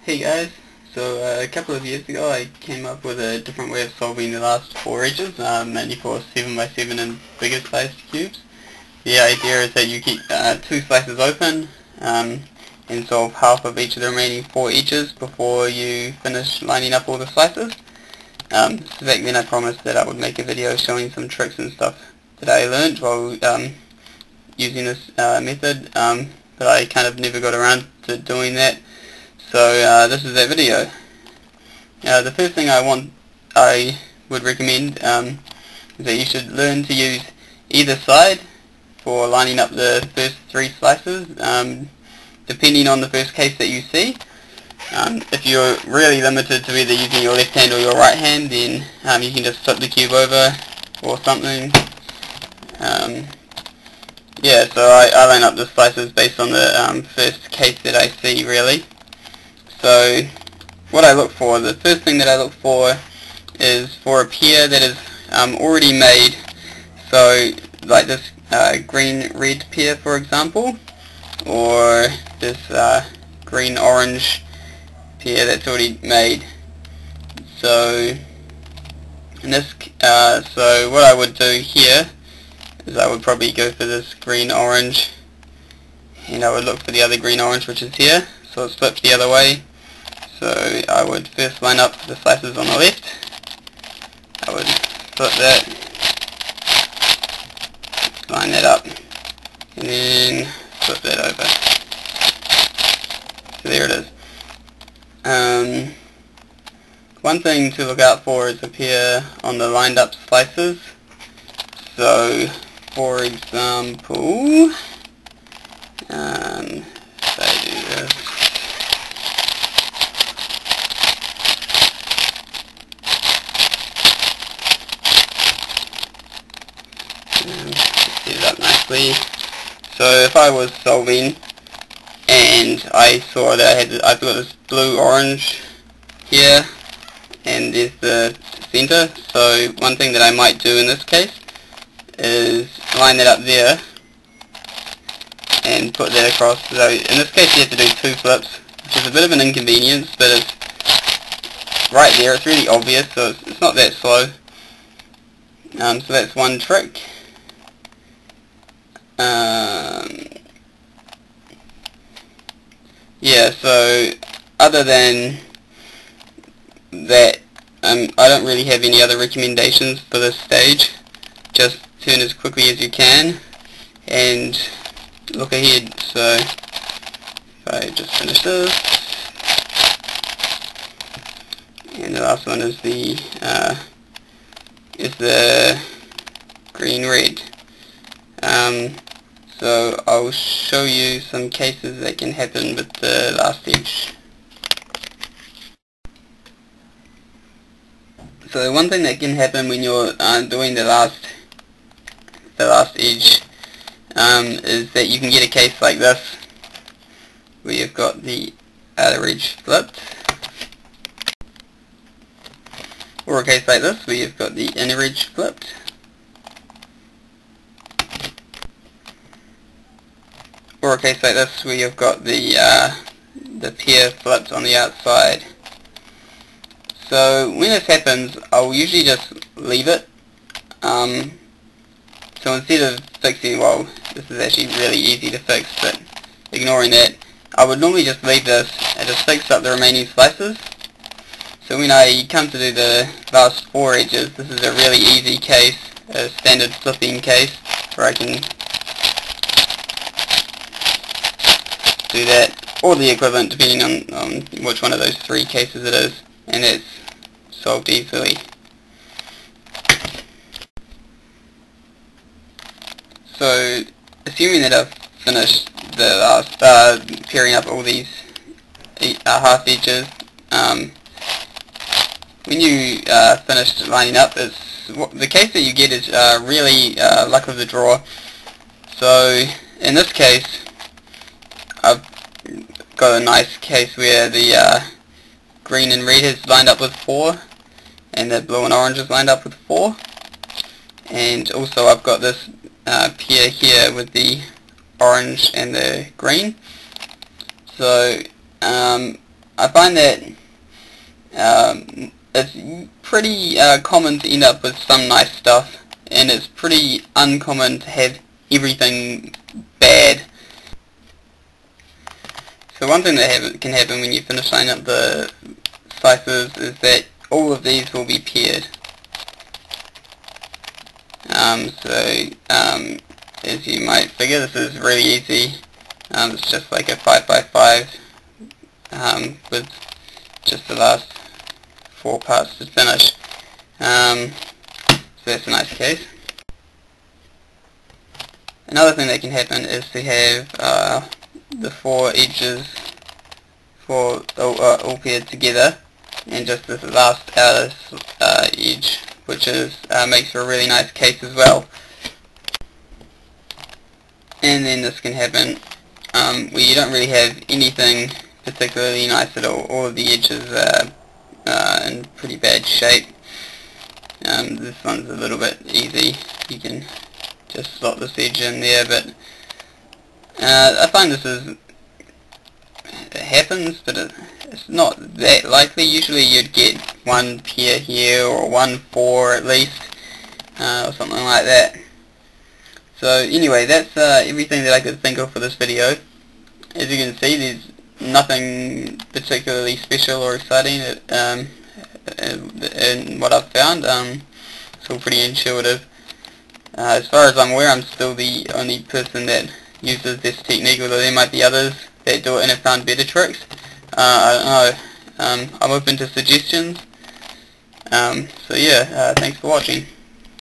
Hey guys, so a couple of years ago I came up with a different way of solving the last 4 edges, mainly for 7x7 and bigger sized cubes. The idea is that you keep 2 slices open and solve half of each of the remaining 4 edges before you finish lining up all the slices. So back then I promised that I would make a video showing some tricks and stuff that I learned while using this method, but I kind of never got around to doing that. So this is that video. The first thing I would recommend is that you should learn to use either side for lining up the first 3 slices, depending on the first case that you see. If you're really limited to either using your left hand or your right hand, then you can just flip the cube over or something. Yeah, so I line up the slices based on the first case that I see, really. So what I look for, the first thing that I look for is for a pair that is already made. So like this green-red pair, for example, or this green-orange pair that's already made. So in this, so what I would do here is I would probably go for this green-orange, and I would look for the other green-orange, which is here. So it's flipped the other way. So I would first line up the slices on the left. I would flip that, line that up, and then flip that over. So there it is. One thing to look out for is a pair on the lined up slices. So for example, if I do this, set it up nicely. So if I was solving and I saw that I've got this blue-orange here and there's the center, so one thing that I might do in this case is line that up there and put that across. So in this case you have to do 2 flips, which is a bit of an inconvenience, but it's right there, it's really obvious, so it's not that slow. So that's one trick. Yeah, so other than that, I don't really have any other recommendations for this stage. Just turn as quickly as you can and look ahead. So if I just finish this, and the last one is the green-red. So I'll show you some cases that can happen with the last edge. So one thing that can happen when you're doing the last edge is that you can get a case like this where you've got the outer edge flipped, or a case like this where you've got the inner edge flipped, or a case like this where you've got the pair flipped on the outside. So when this happens, I'll usually just leave it. So instead of fixing, well, this is actually really easy to fix, but ignoring that, I would normally just leave this and just fix up the remaining slices. So when I come to do the last 4 edges, this is a really easy case, a standard flipping case, where I can do that, or the equivalent depending on which one of those 3 cases it is, and it's solved easily. So assuming that I've finished the last pairing up all these half edges, when you finish lining up, the case that you get is really luck of the draw. So in this case, I've got a nice case where the green and red is lined up with 4, and the blue and orange is lined up with 4, and also I've got this pair here with the orange and the green. So I find that it's pretty common to end up with some nice stuff, and it's pretty uncommon to have everything bad. So one thing that can happen when you finish lining up the slices is that all of these will be paired. As you might figure, this is really easy. It's just like a 5x5 with just the last 4 parts to finish. So that's a nice case. Another thing that can happen is to have the 4 edges all paired together, and just this last outer edge, which makes for a really nice case as well. And then this can happen where you don't really have anything particularly nice at all. All of the edges are in pretty bad shape. This one's a little bit easy. You can just slot this edge in there, but I find it happens, but it's not that likely. Usually you'd get 1 pair here, or 1 4 at least, or something like that. So anyway, that's everything that I could think of for this video. As you can see, there's nothing particularly special or exciting in what I've found. It's all pretty intuitive. As far as I'm aware, I'm still the only person that uses this technique, although there might be others that do it and have found better tricks. I don't know. I'm open to suggestions. So yeah, thanks for watching.